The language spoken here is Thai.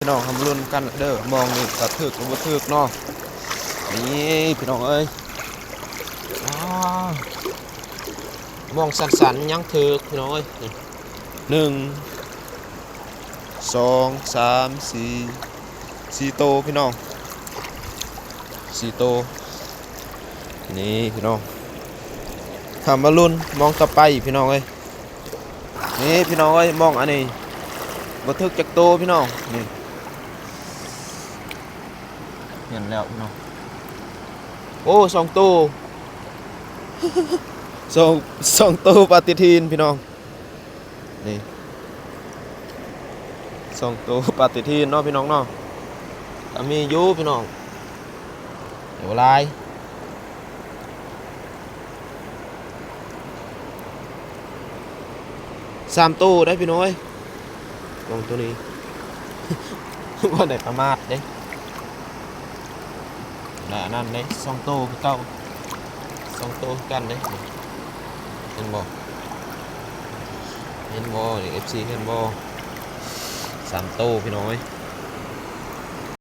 พี่น้องทำรุ่นกันเด้อมองนี่กระทึกบ่ทึกเนาะนี่พี่น้องเอ้ยมองสันๆยังทึกพี่น้องเอ้ย1 2 3 4โตพี่น้อง4โตนี่พี่น้องทำมารุ่นมองต่อไปพี่น้องเอ้ยนี่พี่น้องเอ้ยมองอันนี้บ่ทึกจักโตพี่น้องนี่เห็นแล้วพี่น้องโอ้2 ตัวสองตัวปฏิทินพี่น้องนี่2 ตัวปฏิทินเนาะพี่น้องเนาะก็มีอยู่พี่น้องเดี๋ยวลาย3 ตัวได้พี่น้อยลงตัวนี้ ว่าได้ประมาทเด้น่ะนั่นเด้2 ตัวคือเก่า2 ตัวกันเด้เห็นบ่นี่ FC เห็นบ่3 ตัวพี่น้อย